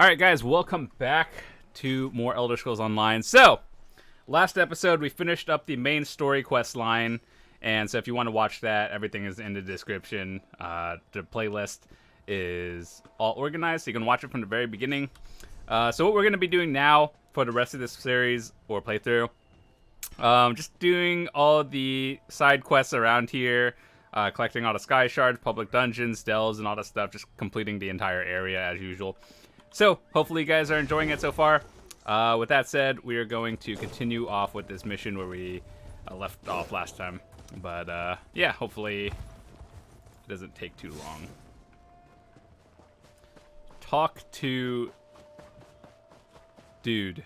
Alright guys, welcome back to more Elder Scrolls Online. So, last episode we finished up the main story quest line, and so if you want to watch that, everything is in the description. The playlist is all organized, so you can watch it from the very beginning. So what we're going to be doing now for the rest of this series, or playthrough, just doing all the side quests around here, collecting all the sky shards, public dungeons, delves, and all that stuff, just completing the entire area as usual. So, hopefully you guys are enjoying it so far. With that said, we are going to continue off with this mission where we left off last time. But, yeah, hopefully it doesn't take too long. Talk to... dude.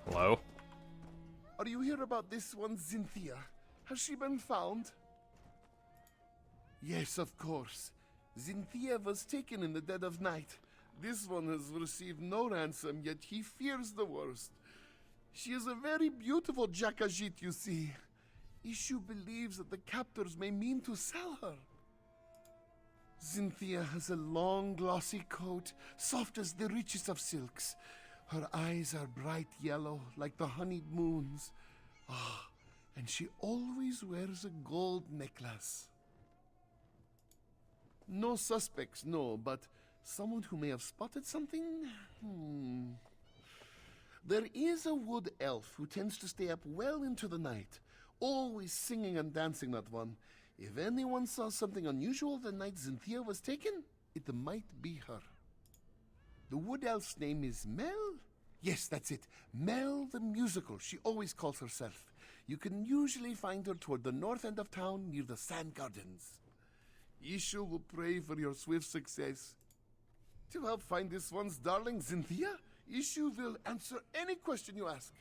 Hello? Are you here about this one, Cynthia? Has she been found? Yes, of course. Cynthia was taken in the dead of night. This one has received no ransom, yet he fears the worst. She is a very beautiful Khajiit, you see. Ishu believes that the captors may mean to sell her. Cynthia has a long, glossy coat, soft as the richest of silks. Her eyes are bright yellow, like the honeyed moons. Ah, and she always wears a gold necklace. No suspects, no, but someone who may have spotted something? There is a wood elf who tends to stay up well into the night, always singing and dancing, that one. If anyone saw something unusual the night Cynthia was taken, it might be her. The wood elf's name is Mel? Yes, that's it. Mel the Musical, she always calls herself. You can usually find her toward the north end of town near the Sand Gardens. Ishu will pray for your swift success. To help find this one's darling Cynthia, Ishu will answer any question you ask.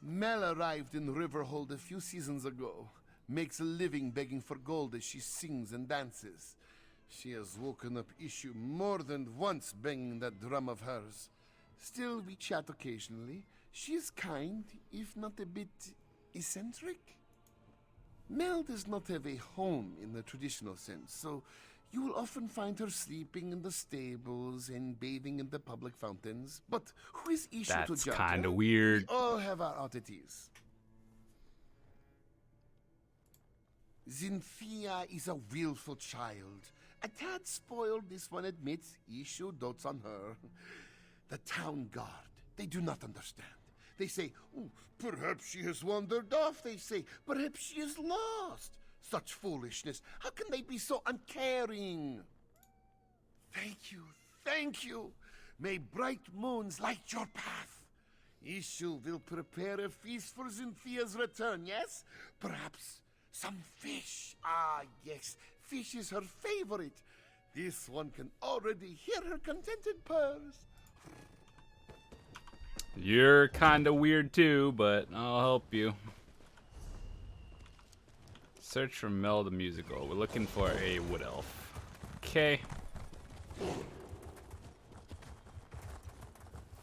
Mel arrived in Riverhold a few seasons ago. Makes a living begging for gold as she sings and dances. She has woken up Ishu more than once banging that drum of hers. Still, we chat occasionally. She is kind, if not a bit eccentric. Mel does not have a home in the traditional sense, so you will often find her sleeping in the stables and bathing in the public fountains. But who is Ishu to judge? That's kind of weird. We all have our oddities. Cynthia is a willful child. A tad spoiled, this one admits. Ishu dotes on her. The town guard, they do not understand. They say, oh, perhaps she has wandered off, they say. Perhaps she is lost. Such foolishness. How can they be so uncaring? Thank you, thank you. May bright moons light your path. Ishu will prepare a feast for Cynthia's return, yes? Perhaps some fish. Ah, yes, fish is her favorite. This one can already hear her contented purrs. You're kinda weird too, but I'll help you. Search for Mel the Musical. We're looking for a wood elf. Okay.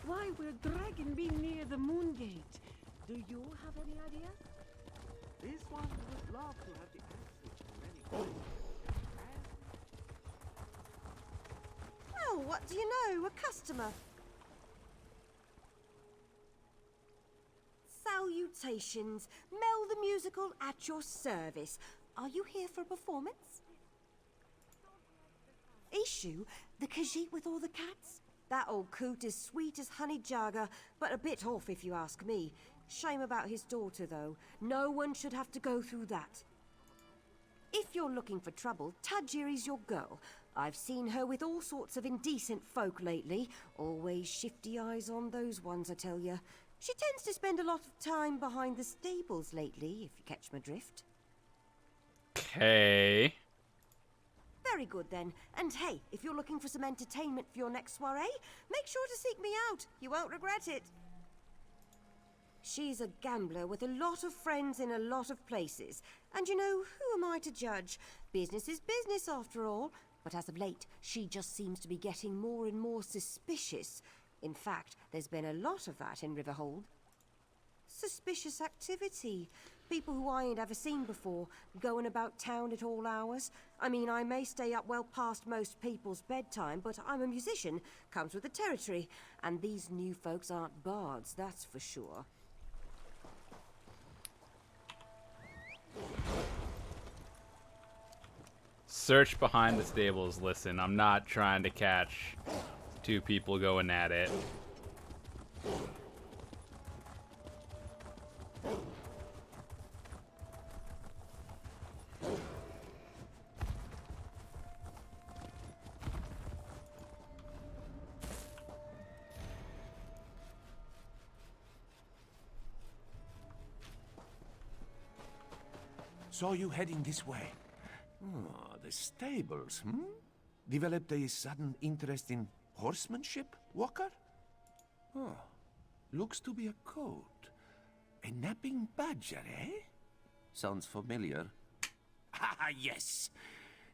Why will dragon be near the moon gate? Do you have any idea? This one would love to have the answer to many questions. Well, what do you know? A customer. Salutations. Mel the Musical at your service. Are you here for a performance? Ishu, the Khajiit with all the cats? That old coot is sweet as honey jagger, but a bit off if you ask me. Shame about his daughter, though. No one should have to go through that. If you're looking for trouble, Tajiri's your girl. I've seen her with all sorts of indecent folk lately. Always shifty eyes on those ones, I tell you. She tends to spend a lot of time behind the stables lately, if you catch my drift. Okay. Very good then. And hey, if you're looking for some entertainment for your next soiree, make sure to seek me out. You won't regret it. She's a gambler with a lot of friends in a lot of places. And you know, who am I to judge? Business is business after all. But as of late, she just seems to be getting more and more suspicious. In fact, there's been a lot of that in Riverhold. Suspicious activity. People who I ain't ever seen before, going about town at all hours. I mean, I may stay up well past most people's bedtime, but I'm a musician, comes with the territory. And these new folks aren't bards, that's for sure. Search behind the stables. Listen, I'm not trying to catch two people going at it. Saw you heading this way. Oh, the stables, Developed a sudden interest in horsemanship, Walker? Oh, looks to be a coat. A napping badger, eh? Sounds familiar. Ah, yes.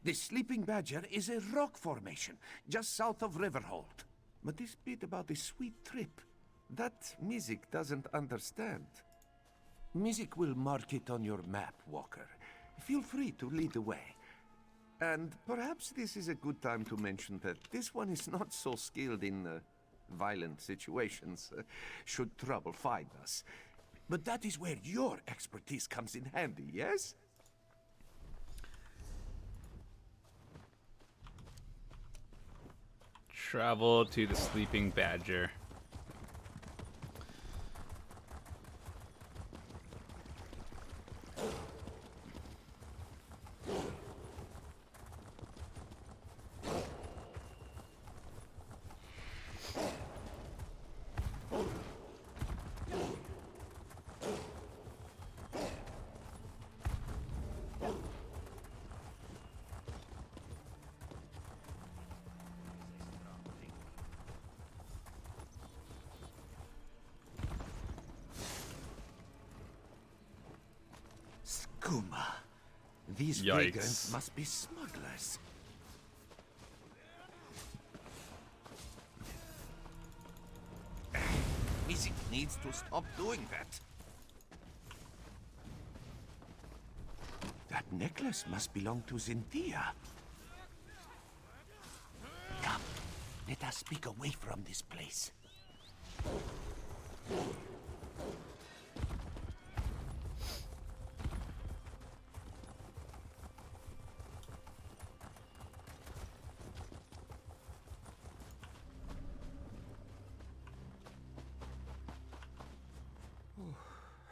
The sleeping badger is a rock formation, just south of Riverhold. But this bit about the sweet trip, that Mizik doesn't understand. Mizik will mark it on your map, Walker. Feel free to lead the way. And perhaps this is a good time to mention that this one is not so skilled in violent situations, should trouble find us. But that is where your expertise comes in handy, yes? Travel to the sleeping badger. Kuma. These Yikes. vagrants must be smugglers. Mizik needs to stop doing that. That necklace must belong to Zinthia. Come, let us speak away from this place.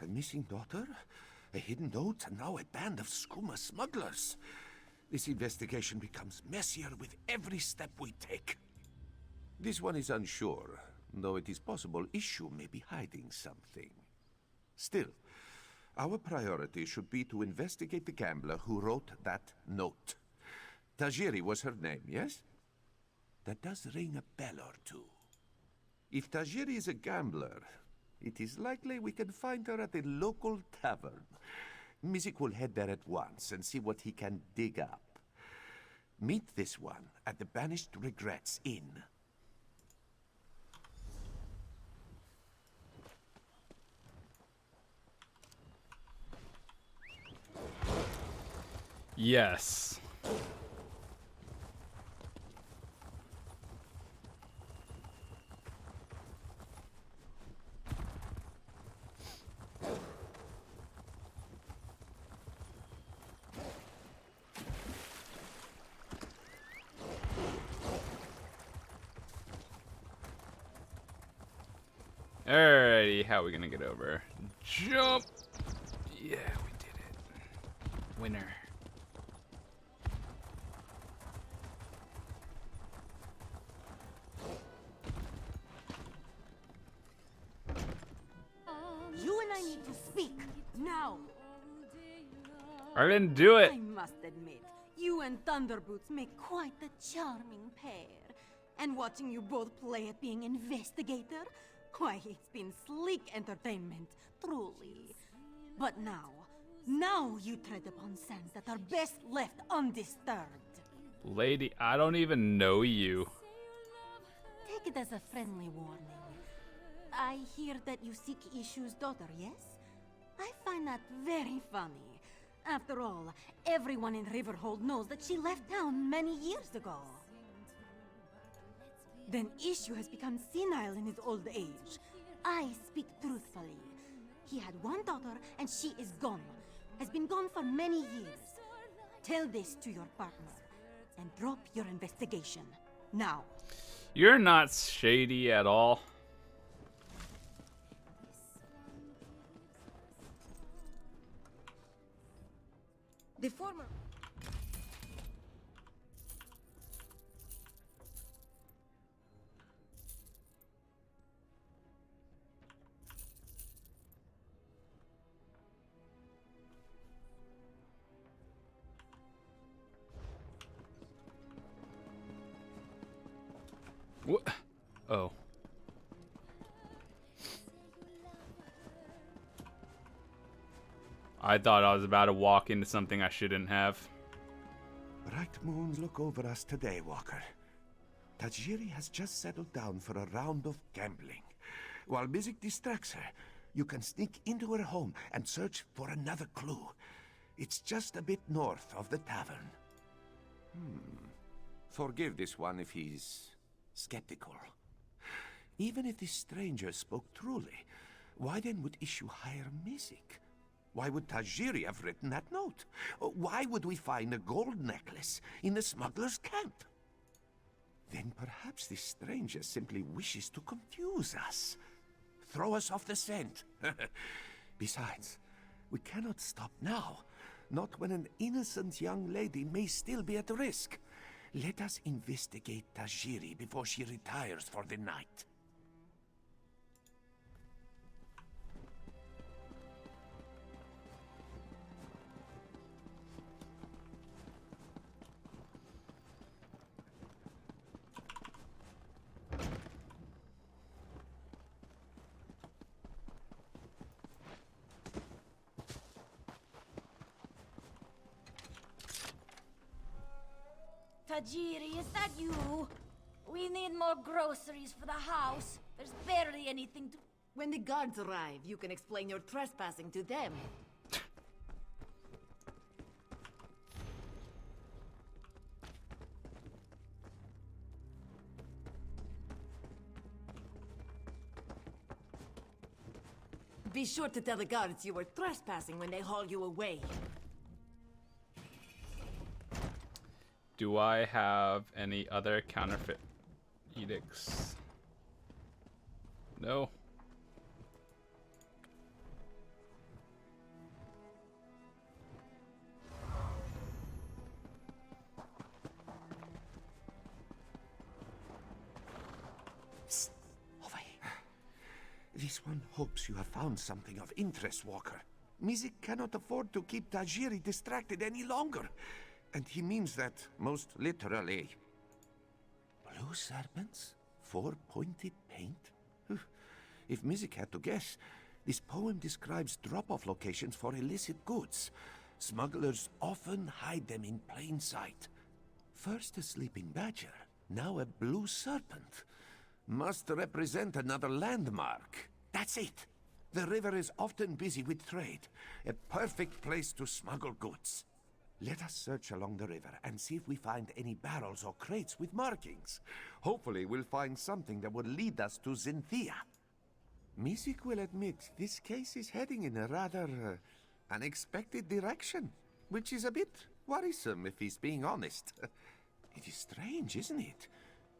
A missing daughter, a hidden note, and now a band of skooma smugglers. This investigation becomes messier with every step we take. This one is unsure, though it is possible Issue may be hiding something. Still, our priority should be to investigate the gambler who wrote that note. Tajiri was her name, yes? That does ring a bell or two. If Tajiri is a gambler, it is likely we can find her at a local tavern. Mizik will head there at once and see what he can dig up. Meet this one at the Banished Regrets Inn. Yes. Alrighty, how are we gonna get over? Jump! Yeah, we did it. Winner. You and I need to speak now. I didn't do it. I must admit, you and Thunderboots make quite a charming pair. And watching you both play at being investigator, why, it's been sleek entertainment, truly. But now you tread upon sands that are best left undisturbed. Lady, I don't even know you. Take it as a friendly warning. I hear that you seek Issue's daughter, yes? find that very funny. After all, everyone in Riverhold knows that she left town many years ago. Then Issue has become senile in his old age. I speak truthfully. He had one daughter, and she is gone. Has been gone for many years. Tell this to your partner, and drop your investigation. Now. You're not shady at all. The former... What? Oh. I thought I was about to walk into something I shouldn't have. Bright moons look over us today, Walker. Tajiri has just settled down for a round of gambling. While music distracts her, you can sneak into her home and search for another clue. It's just a bit north of the tavern. Forgive this one if he's skeptical. Even if this stranger spoke truly, why then would Issue hire music? Why would Tajiri have written that note? Why would we find a gold necklace in the smuggler's camp? Then perhaps this stranger simply wishes to confuse us. Throw us off the scent. Besides, we cannot stop now. Not when an innocent young lady may still be at risk. Let us investigate Tajiri before she retires for the night. Tajiri, is that you? We need more groceries for the house. There's barely anything to... When the guards arrive, you can explain your trespassing to them. Be sure to tell the guards you were trespassing when they haul you away. Do I have any other counterfeit edicts? No. Psst. Over here. This one hopes you have found something of interest, Walker. Mizik cannot afford to keep Tajiri distracted any longer. And he means that most literally. Blue serpents? 4-pointed paint? If Mizik had to guess, this poem describes drop-off locations for illicit goods. Smugglers often hide them in plain sight. First a sleeping badger, now a blue serpent. Must represent another landmark. That's it. The river is often busy with trade. A perfect place to smuggle goods. Let us search along the river and see if we find any barrels or crates with markings. Hopefully we'll find something that will lead us to Zinthia. Mizik will admit this case is heading in a rather unexpected direction, which is a bit worrisome if he's being honest. It is strange, isn't it?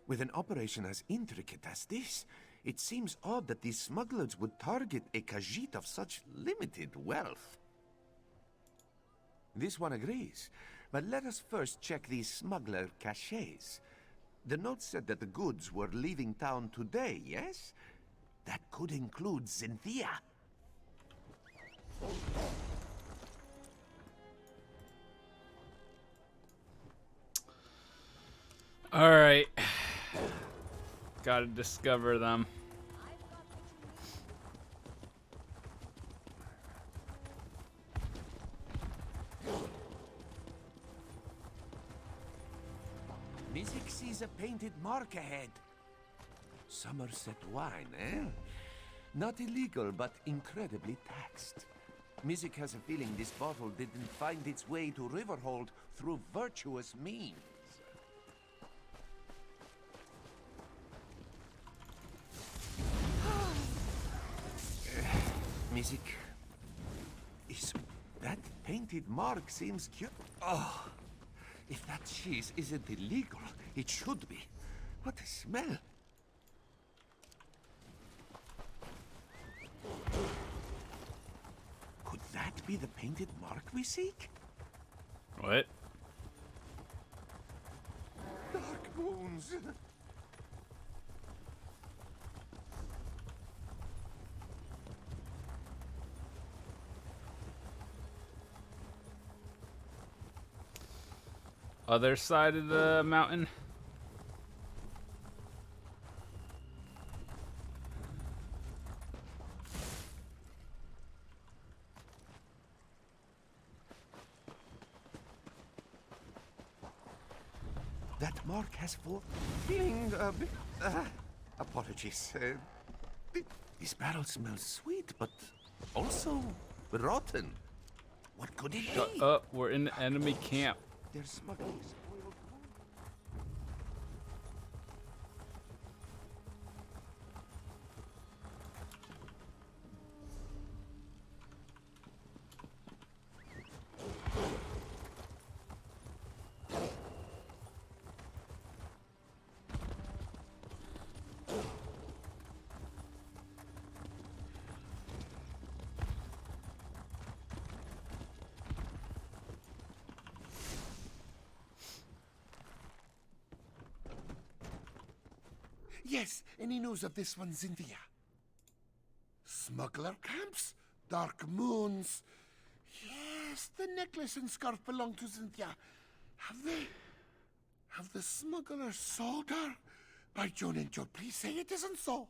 With an operation as intricate as this, it seems odd that these smugglers would target a Khajiit of such limited wealth. This one agrees, but let us first check these smuggler caches. The note said that the goods were leaving town today, yes? That could include Zinthia. Alright. Gotta discover them. Mizik sees a painted mark ahead. Somerset wine, eh? Not illegal, but incredibly taxed. Mizik has a feeling this bottle didn't find its way to Riverhold through virtuous means. Mizik, is that painted mark seems cute? Oh, if that cheese isn't illegal, it should be. What a smell! Could that be the painted mark we seek? What? Dark wounds. Other side of the mountain. That mark has feeling a bit. Apologies. This barrel smells sweet, but also rotten. What could it Shut be? up, we're in the enemy camp. They're smuggling spoiled food. Yes, any news of this one, Cynthia? Smuggler camps? Dark moons? Yes, the necklace and scarf belong to Cynthia. Have the smugglers sold her? By John and Joe, please say it isn't so.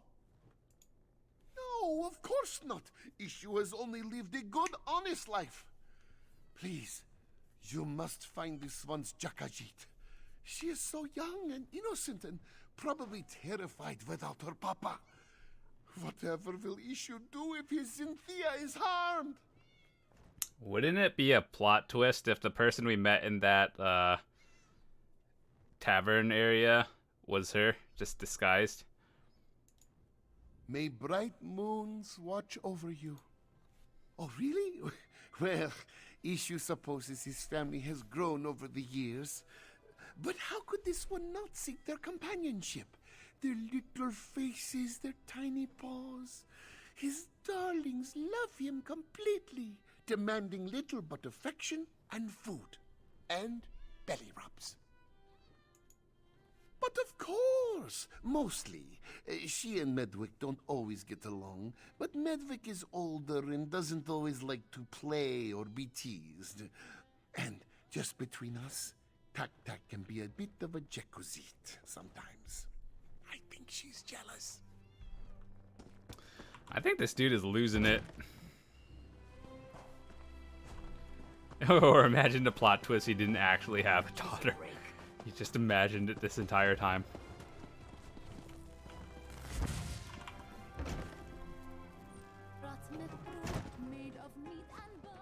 No, of course not. Issue has only lived a good, honest life. Please, you must find this one's Khajiit. She is so young and innocent and probably terrified without her papa. Whatever will Issue do if his Cynthia is harmed? Wouldn't it be a plot twist if the person we met in that tavern area was her, just disguised? May bright moons watch over you. Oh, really? Well, Issue supposes his family has grown over the years. But how could this one not seek their companionship? Their little faces, their tiny paws. His darlings love him completely, demanding little but affection and food. And belly rubs. But of course, mostly. She and Medwick don't always get along, but Medwick is older and doesn't always like to play or be teased. And just between us, Tak can be a bit of a Khajiit sometimes. I think she's jealous. I think this dude is losing it. Or imagine the plot twist, he didn't actually have a daughter. He just imagined it this entire time. Made of meat and bile.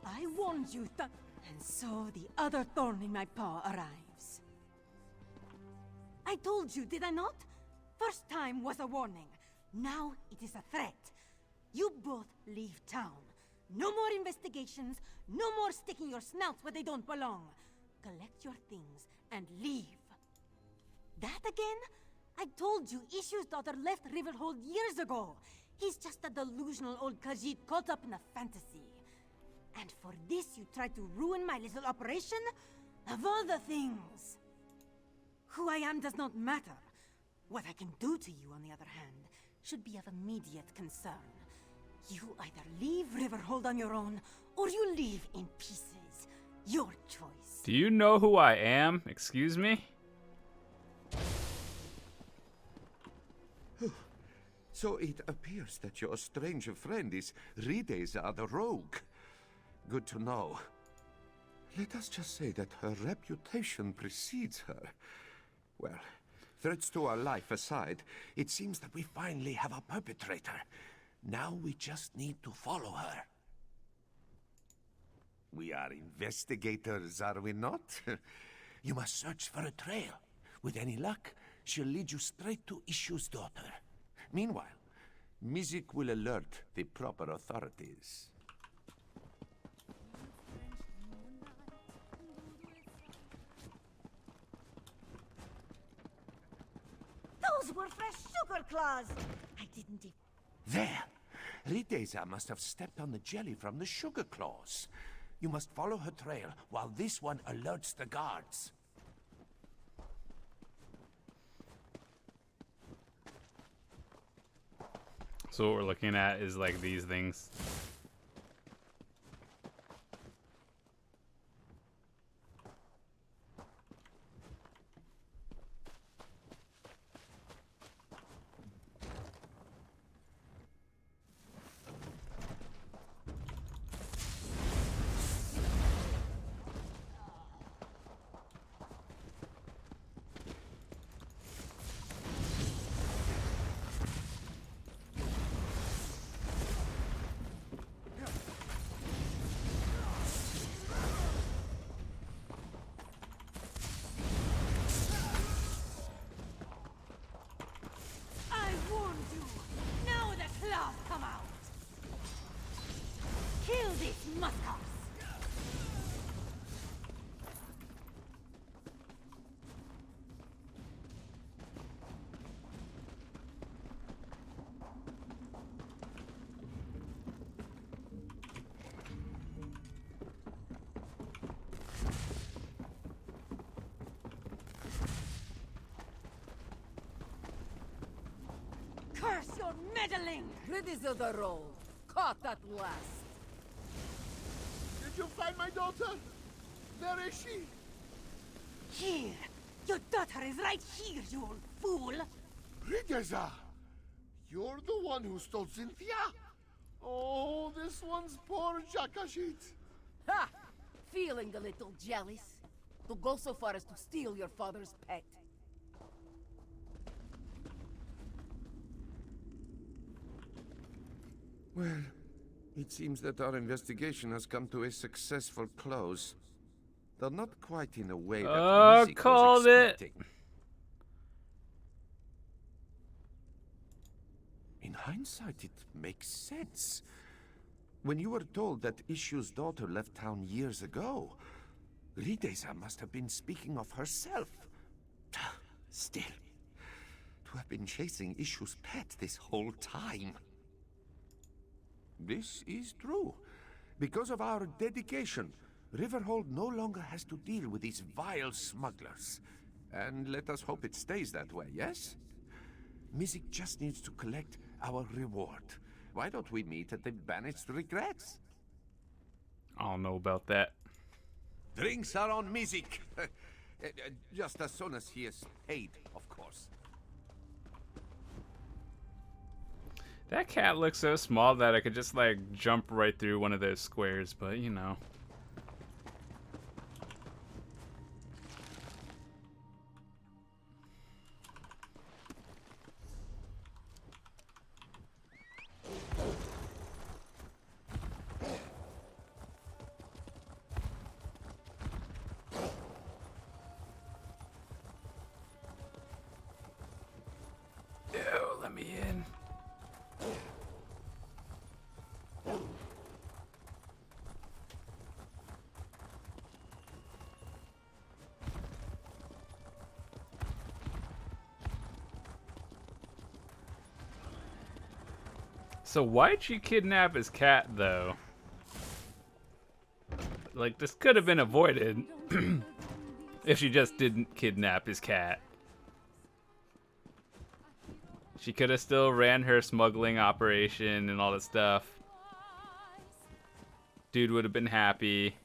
I warned you that... And so the other thorn in my paw arrives. I told you, did I not? First time was a warning. Now it is a threat. You both leave town. No more investigations. No more sticking your snouts where they don't belong. Collect your things and leave. That again? I told you Issue's daughter left Riverhold years ago. He's just a delusional old Khajiit caught up in a fantasy. And for this you tried to ruin my little operation? Of all the things! Who I am does not matter. What I can do to you, on the other hand, should be of immediate concern. You either leave Riverhold on your own, or you leave in pieces. Your choice. Do you know who I am? Excuse me? So it appears that your strange friend is Rideza the Rogue. Good to know. Let us just say that her reputation precedes her. Well, Threats to our life aside, it seems that we finally have a perpetrator. Now we just need to follow her. We are investigators, are we not? You must search for a trail. With any luck, she'll lead you straight to Ishu's daughter. Meanwhile, Mizik will alert the proper authorities. Those were fresh sugar claws! I didn't even... There! Riteza must have stepped on the jelly from the sugar claws. You must follow her trail while this one alerts the guards. So what we're looking at is like these things. I warned you! Now the claws come out! Kill these muskers! Curse your meddling! Ready to the roll. Caught at last. Did you find my daughter? Where is she? Here! Your daughter is right here, you old fool! Riteza! You're the one who stole Cynthia? Oh, this one's poor Khajiit. Ha! Feeling a little jealous? To go so far as to steal your father's pet. Well, it seems that our investigation has come to a successful close. Though not quite in a way that Mizik was called it. expecting. In hindsight, it makes sense. When you were told that Ishu's daughter left town years ago, Riteza must have been speaking of herself. Still, to have been chasing Ishu's pet this whole time. This is true. Because of our dedication, Riverhold no longer has to deal with these vile smugglers. And let us hope it stays that way, yes? Mizik just needs to collect our reward. Why don't we meet at the Banished Regrets? I don't know about that. Drinks are on Mizik. Just as soon as he is paid, of course. That cat looks so small that I could just like jump right through one of those squares, but you know. Ew, let me in. So why'd she kidnap his cat, though? Like, this could have been avoided if she just didn't kidnap his cat. She could have still ran her smuggling operation and all that stuff. Dude would have been happy.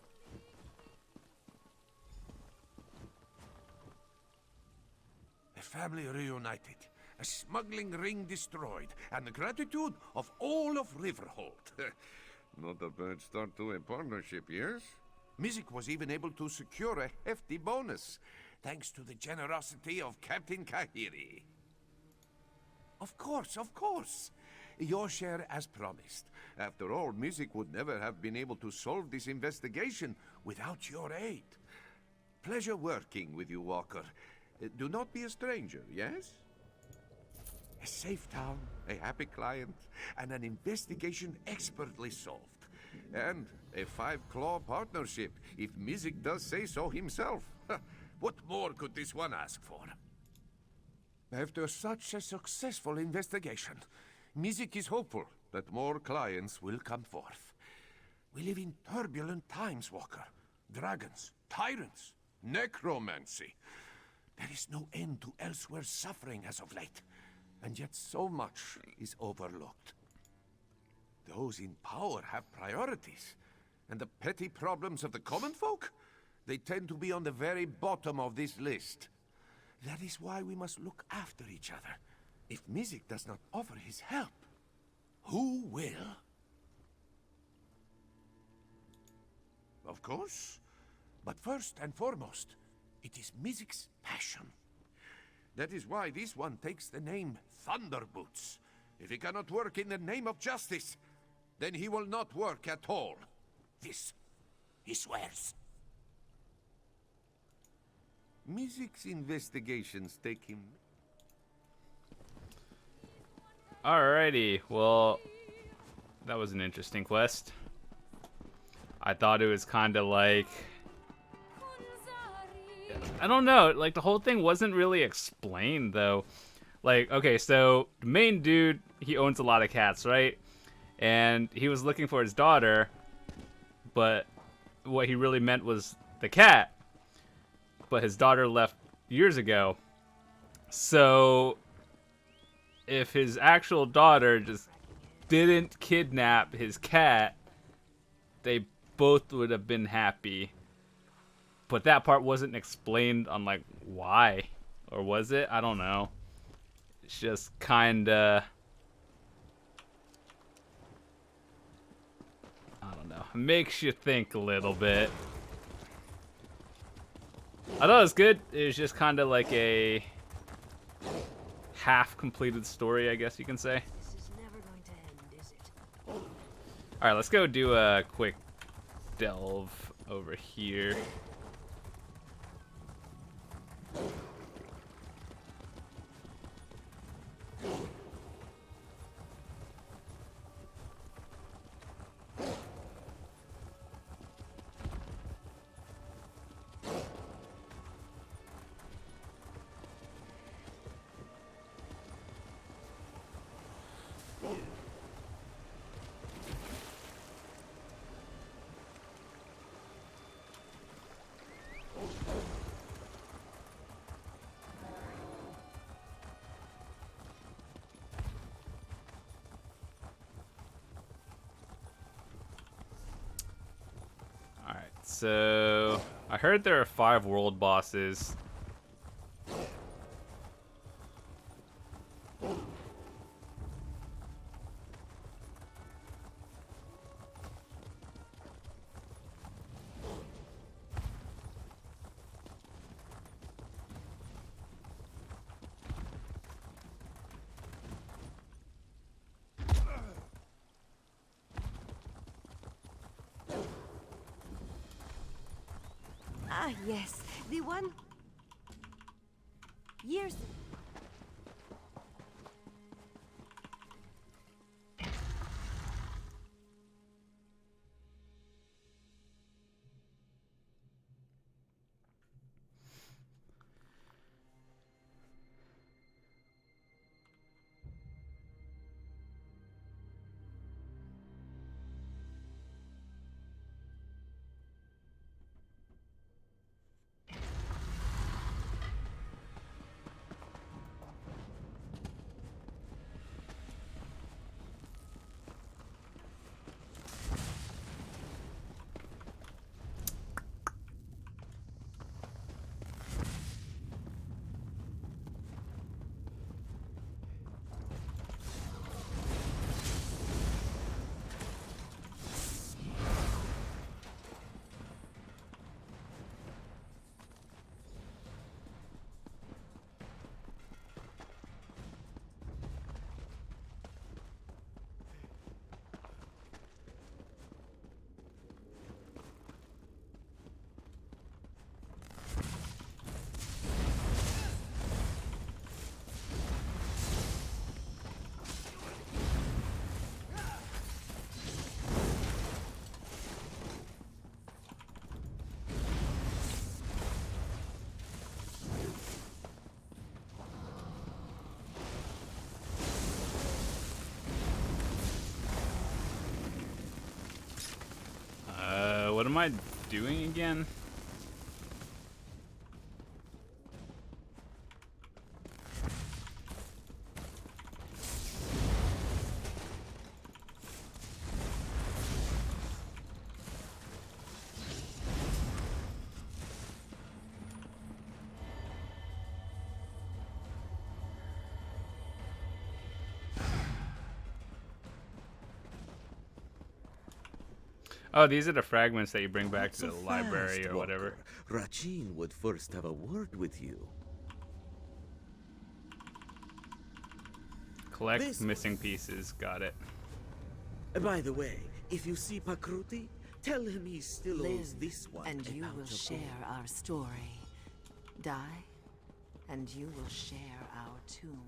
A family reunited. A smuggling ring destroyed, and the gratitude of all of Riverhold. Not a bad start to a partnership, yes? Mizik was even able to secure a hefty bonus. thanks to the generosity of Captain Khajiit. Of course, of course. Your share as promised. After all, music would never have been able to solve this investigation without your aid. Pleasure working with you, Walker. Do not be a stranger, yes? A safe town, a happy client, and an investigation expertly solved. And a five-claw partnership, if Mizik does say so himself. What more could this one ask for? After such a successful investigation, Mizik is hopeful that more clients will come forth. We live in turbulent times, Walker. Dragons, tyrants, necromancy. There is no end to Elsweyr's suffering as of late, and yet so much is overlooked. Those in power have priorities, and the petty problems of the common folk, they tend to be on the very bottom of this list. That is why we must look after each other. If Mizik does not offer his help, who will? Of course. But first and foremost, it is Mizik's passion. That is why this one takes the name Thunderboots. If he cannot work in the name of justice, then he will not work at all. This, he swears. Mizik's investigations take him. Alrighty, well, that was an interesting quest. I thought it was kind of like, I don't know, like the whole thing wasn't really explained though. Like, okay, so the main dude, he owns a lot of cats, right? And he was looking for his daughter, but what he really meant was the cat. But his daughter left years ago. So if his actual daughter just didn't kidnap his cat, they both would have been happy. But that part wasn't explained on like why, or was it? I don't know. It's just kinda, I don't know, makes you think a little bit. I thought it was good. It was just kind of like a half-completed story, I guess you can say. This is never going to end, is it? Alright, let's go do a quick delve over here. So, I heard there are 5 world bosses. Ah, yes. The one... Years... am I doing again? Oh, these are the fragments that you bring back to the library or whatever. Rachin would first have a word with you. Collect missing pieces. Got it. By the way, if you see Pakruti, tell him he still owes this one. And you will share our story. Die, and you will share our tomb.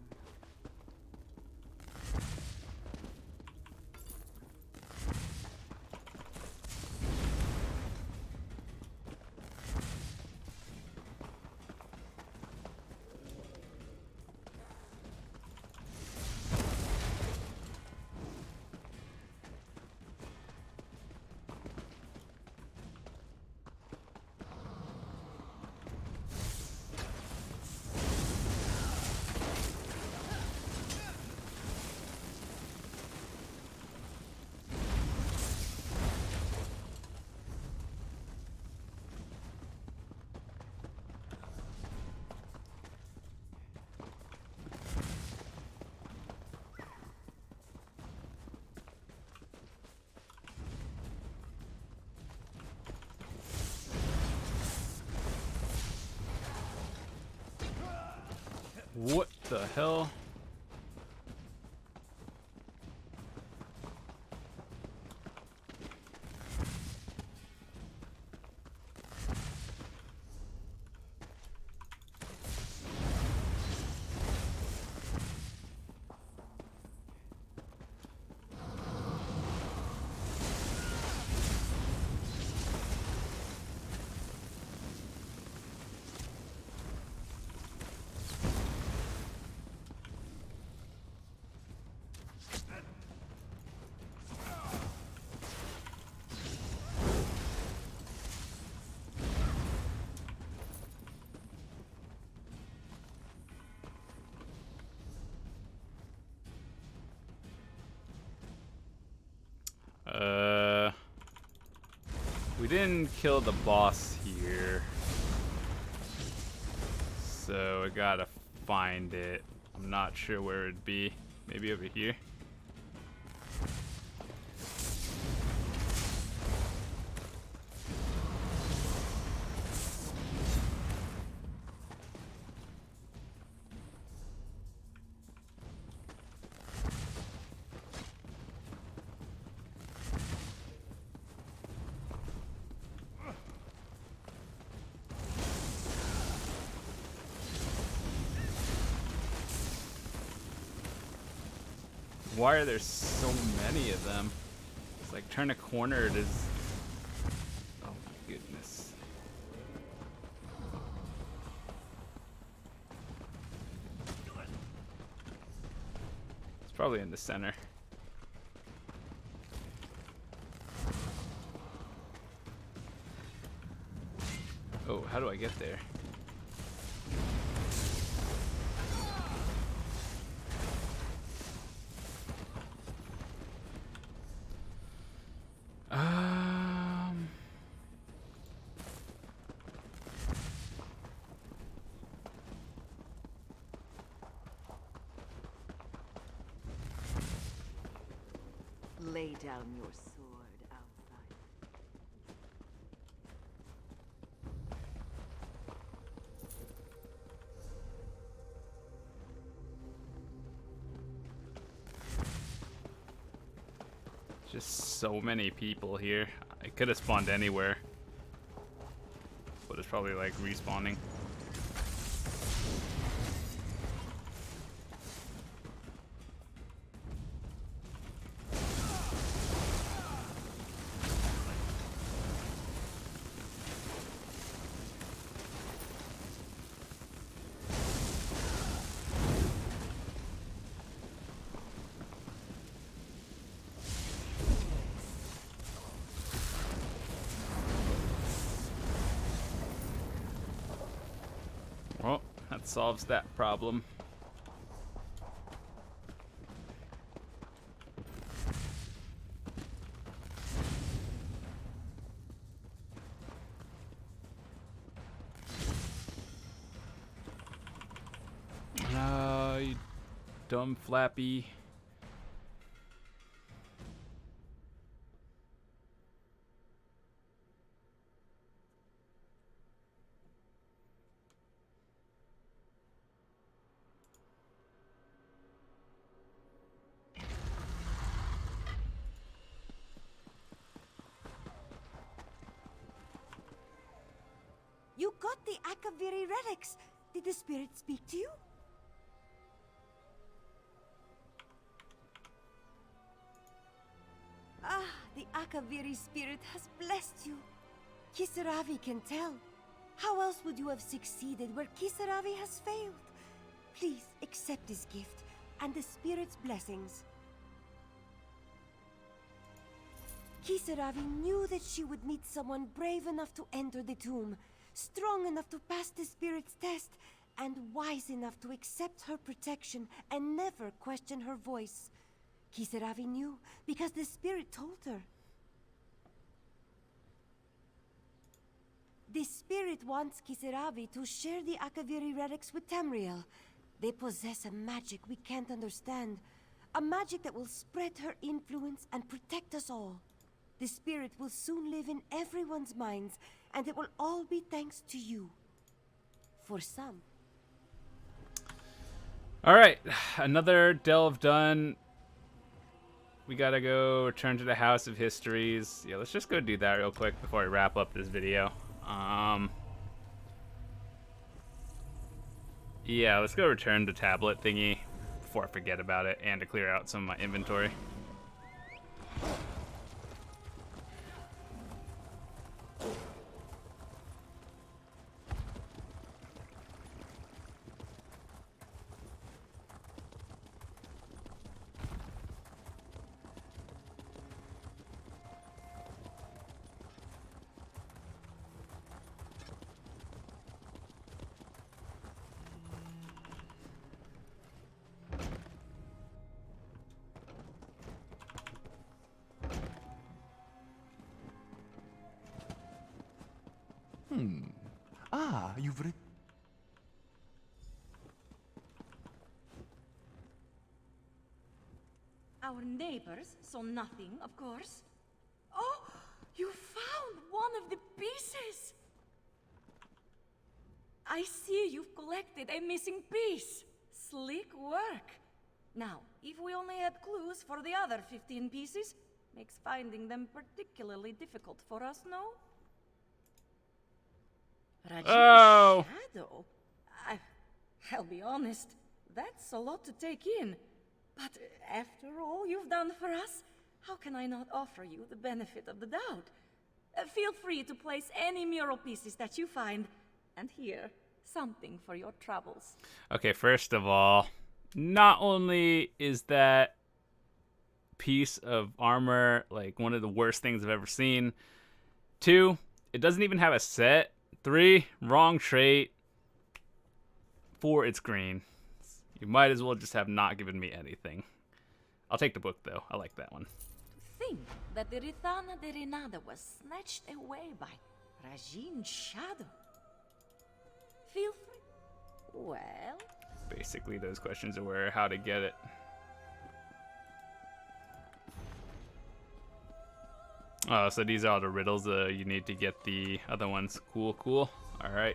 What the hell? We didn't kill the boss here, so I gotta find it. I'm not sure where it'd be. Maybe over here. Why are there so many of them? It's like turn a corner, it is. Oh my goodness. It's probably in the center. Oh, how do I get there? Lay down your sword, Elsweyr. Just so many people here. I could have spawned anywhere, but it's probably like respawning. that solves that problem. You dumb flappy. You got the Akaviri relics. Did the spirit speak to you? Ah, the Akaviri spirit has blessed you. Kisaravi can tell. How else would you have succeeded where Kisaravi has failed? Please accept this gift and the spirit's blessings. Kisaravi knew that she would meet someone brave enough to enter the tomb, strong enough to pass the spirit's test, and wise enough to accept her protection and never question her voice. Kisaravi knew because the spirit told her. The spirit wants Kisaravi to share the Akaviri relics with Tamriel. They possess a magic we can't understand, a magic that will spread her influence and protect us all. The spirit will soon live in everyone's minds, and it will all be thanks to you. For some. Alright, another delve done. We gotta go return to the House of Histories. Yeah, let's just go do that real quick before I wrap up this video. Yeah, let's go return the tablet thingy before I forget about it, and to clear out some of my inventory. Ah, you've read. Our neighbors saw nothing, of course. Oh, you found one of the pieces! I see you've collected a missing piece. Slick work. Now, if we only had clues for the other 15 pieces, makes finding them particularly difficult for us, no? Oh! Shadow? I'll be honest, that's a lot to take in. But after all you've done for us, how can I not offer you the benefit of the doubt? Feel free to place any mural pieces that you find. And here, something for your troubles. Okay, first of all, not only is that piece of armor like one of the worst things I've ever seen, 2, it doesn't even have a set, 3, wrong trait, 4, it's green. You might as well just have not given me anything. I'll take the book, though. I like that one. To think that the Rithana de Renada was snatched away by Rajin's shadow. Feel free. Well... Basically, those questions were how to get it. Oh, so these are all the riddles you need to get the other ones. Cool, cool. All right.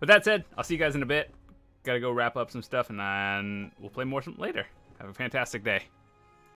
With that said, I'll see you guys in a bit. Gotta go wrap up some stuff, and then we'll play more later. Have a fantastic day.